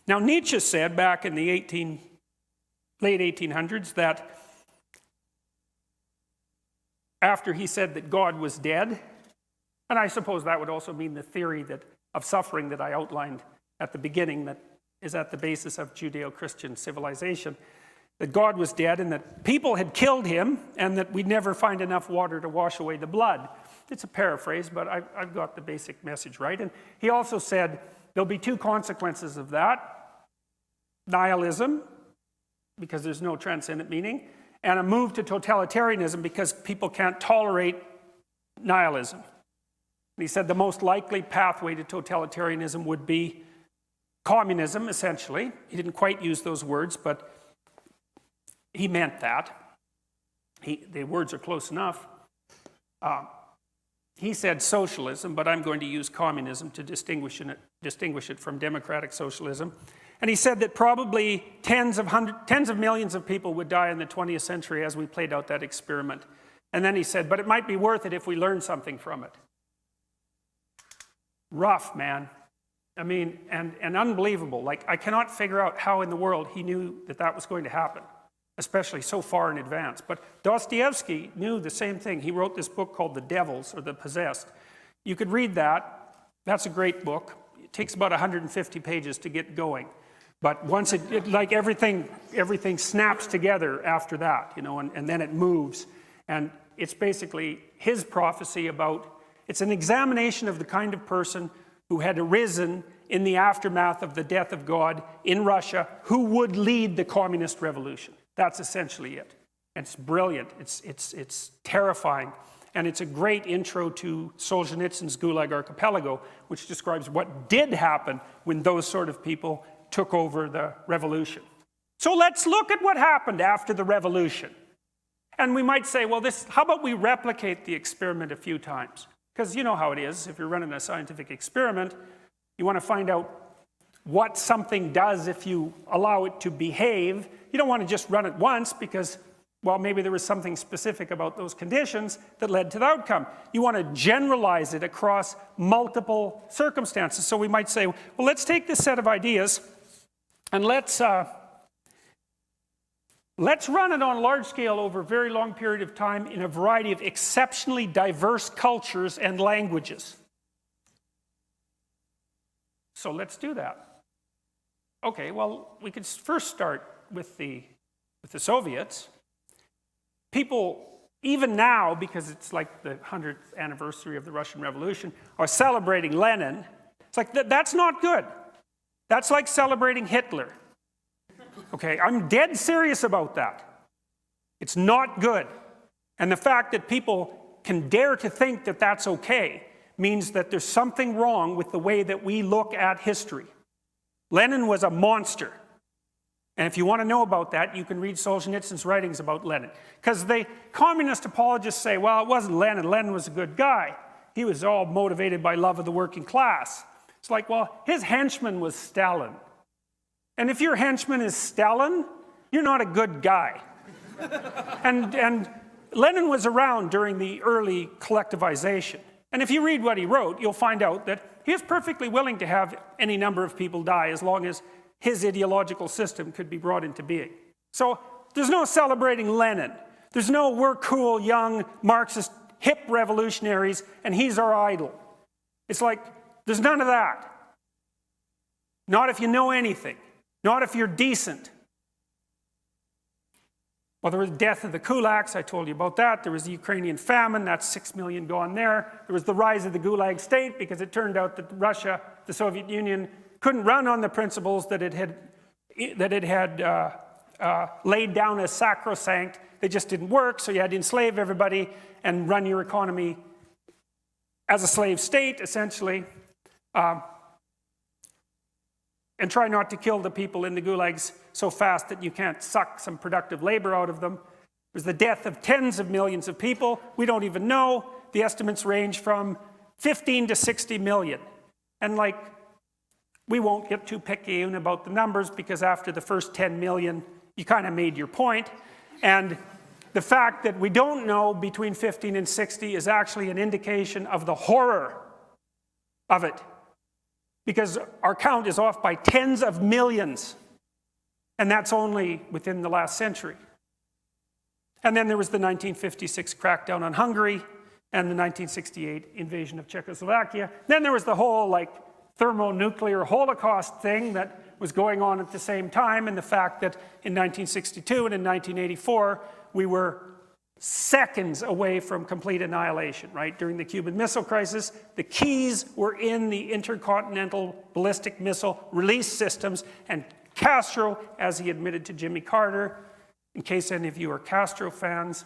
Now, Nietzsche said back in the late 1800s that after he said that God was dead, and I suppose that would also mean the theory of suffering that I outlined at the beginning that is at the basis of Judeo-Christian civilization, that God was dead and that people had killed him and that we'd never find enough water to wash away the blood. It's a paraphrase, but I've got the basic message right. And he also said there'll be two consequences of that: nihilism, because there's no transcendent meaning, and a move to totalitarianism because people can't tolerate nihilism. And he said the most likely pathway to totalitarianism would be communism, essentially. He didn't quite use those words, but he meant that. The words are close enough. He said socialism, but I'm going to use communism to distinguish it from democratic socialism. And he said that probably tens of millions of people would die in the 20th century as we played out that experiment. And then he said, but it might be worth it if we learn something from it. Rough, man. I mean, and unbelievable. Like, I cannot figure out how in the world he knew that that was going to happen, especially so far in advance. But Dostoevsky knew the same thing. He wrote this book called The Devils, or The Possessed. You could read that. That's a great book. It takes about 150 pages to get going. But once it like everything snaps together after that, you know, and then it moves. And it's basically his prophecy about, it's an examination of the kind of person who had arisen in the aftermath of the death of God in Russia, who would lead the communist revolution. That's essentially it. It's brilliant. It's terrifying. And it's a great intro to Solzhenitsyn's Gulag Archipelago, which describes what did happen when those sort of people took over the revolution. So let's look at what happened after the revolution. And we might say, well, how about we replicate the experiment a few times? Because you know how it is. If you're running a scientific experiment, you want to find out what something does if you allow it to behave. You don't want to just run it once because, well, maybe there was something specific about those conditions that led to the outcome. You want to generalize it across multiple circumstances. So we might say, well, let's take this set of ideas and let's run it on a large scale over a very long period of time in a variety of exceptionally diverse cultures and languages. So let's do that. Okay, well, we could first start with the Soviets. People, even now, because it's like the 100th anniversary of the Russian Revolution, are celebrating Lenin. It's like, that's not good. That's like celebrating Hitler. Okay, I'm dead serious about that. It's not good. And the fact that people can dare to think that that's okay means that there's something wrong with the way that we look at history. Lenin was a monster. And if you want to know about that, you can read Solzhenitsyn's writings about Lenin. Because the communist apologists say, well, it wasn't Lenin. Lenin was a good guy. He was all motivated by love of the working class. It's like, well, his henchman was Stalin. And if your henchman is Stalin, you're not a good guy. and Lenin was around during the early collectivization. And if you read what he wrote, you'll find out that he was perfectly willing to have any number of people die as long as his ideological system could be brought into being. So there's no celebrating Lenin. There's no we're cool, young, Marxist, hip revolutionaries, and he's our idol. It's like, there's none of that. Not if you know anything. Not if you're decent. Well, there was the death of the kulaks, I told you about that. There was the Ukrainian famine, that's 6 million gone there. There was the rise of the Gulag state because it turned out that Russia, the Soviet Union, couldn't run on the principles that it had laid down as sacrosanct. They just didn't work, so you had to enslave everybody and run your economy as a slave state, essentially. And try not to kill the people in the gulags so fast that you can't suck some productive labor out of them. There's the death of tens of millions of people. We don't even know. The estimates range from 15 to 60 million. And like, we won't get too picky about the numbers because after the first 10 million, you kind of made your point. And the fact that we don't know between 15 and 60 is actually an indication of the horror of it. because our count is off by tens of millions. And that's only within the last century. And then there was the 1956 crackdown on Hungary and the 1968 invasion of Czechoslovakia. Then there was the whole thermonuclear Holocaust thing that was going on at the same time, and the fact that in 1962 and in 1984 we were seconds away from complete annihilation, right? During the Cuban Missile Crisis, the keys were in the intercontinental ballistic missile release systems, and Castro, as he admitted to Jimmy Carter, in case any of you are Castro fans,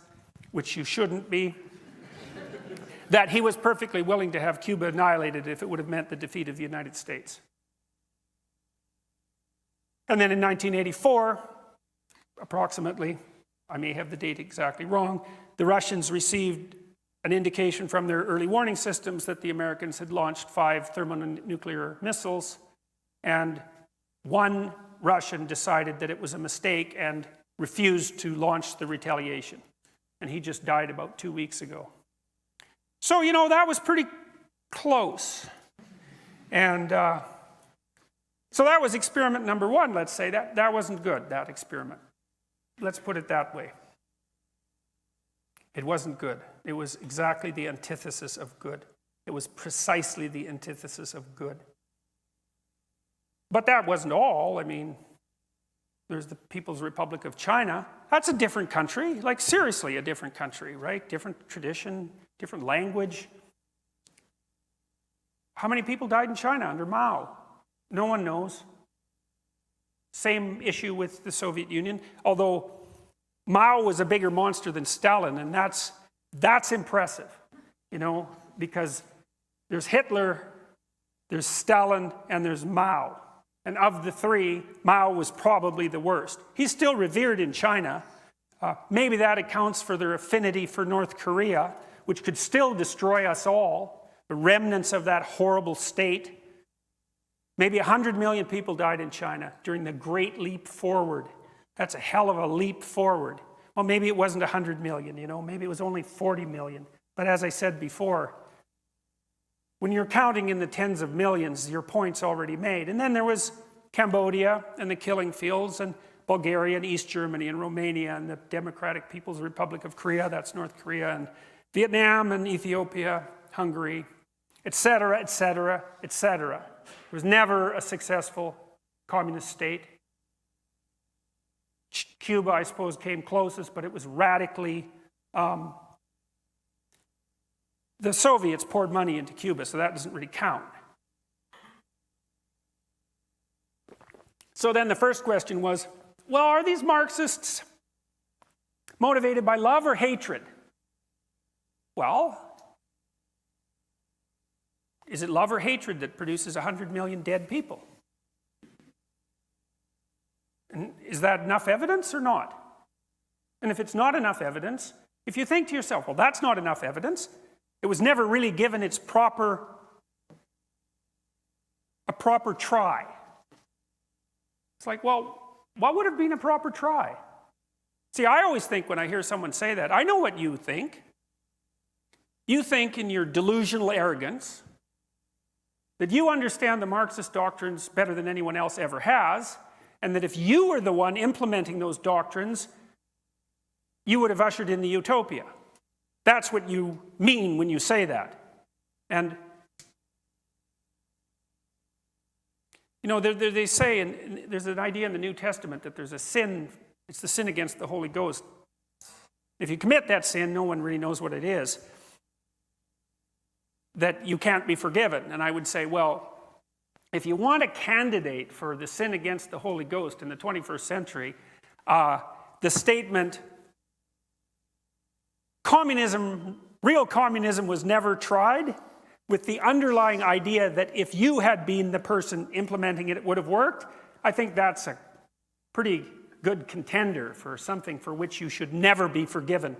which you shouldn't be, that he was perfectly willing to have Cuba annihilated if it would have meant the defeat of the United States. And then in 1984, approximately, I may have the date exactly wrong, the Russians received an indication from their early warning systems that the Americans had launched 5 thermonuclear missiles, and one Russian decided that it was a mistake and refused to launch the retaliation. And he just died about 2 weeks ago. So, that was pretty close. And so that was experiment number 1, let's say. That wasn't good, that experiment. Let's put it that way. It wasn't good. It was exactly the antithesis of good. It was precisely the antithesis of good. But that wasn't all. I mean, there's the People's Republic of China. That's a different country, seriously a different country, right? Different tradition, different language. How many people died in China under Mao? No one knows. Same issue with the Soviet Union, although Mao was a bigger monster than Stalin, and that's impressive, because there's Hitler, there's Stalin, and there's Mao. And of the 3, Mao was probably the worst. He's still revered in China. Maybe that accounts for their affinity for North Korea, which could still destroy us all, the remnants of that horrible state. Maybe 100 million people died in China during the Great Leap Forward. That's a hell of a leap forward. Well, maybe it wasn't 100 million, maybe it was only 40 million. But as I said before, when you're counting in the tens of millions, your point's already made. And then there was Cambodia and the killing fields, and Bulgaria and East Germany and Romania and the Democratic People's Republic of Korea, that's North Korea, and Vietnam and Ethiopia, Hungary, etc., etc., etc. It was never a successful communist state. Cuba, I suppose, came closest, but it was radically... the Soviets poured money into Cuba, so that doesn't really count. So then the first question was, well, are these Marxists motivated by love or hatred? Well, is it love or hatred that produces 100 million dead people? And is that enough evidence or not? And if it's not enough evidence, if you think to yourself, well, that's not enough evidence, it was never really given a proper try. It's like, well, what would have been a proper try? See, I always think when I hear someone say that, I know what you think. You think in your delusional arrogance that you understand the Marxist doctrines better than anyone else ever has, and that if you were the one implementing those doctrines, you would have ushered in the utopia. That's what you mean when you say that. And, they say, and there's an idea in the New Testament that there's a sin, it's the sin against the Holy Ghost. If you commit that sin, no one really knows what it is, that you can't be forgiven. And I would say, well, if you want a candidate for the sin against the Holy Ghost in the 21st century, the statement, real communism was never tried, with the underlying idea that if you had been the person implementing it, it would have worked, I think that's a pretty good contender for something for which you should never be forgiven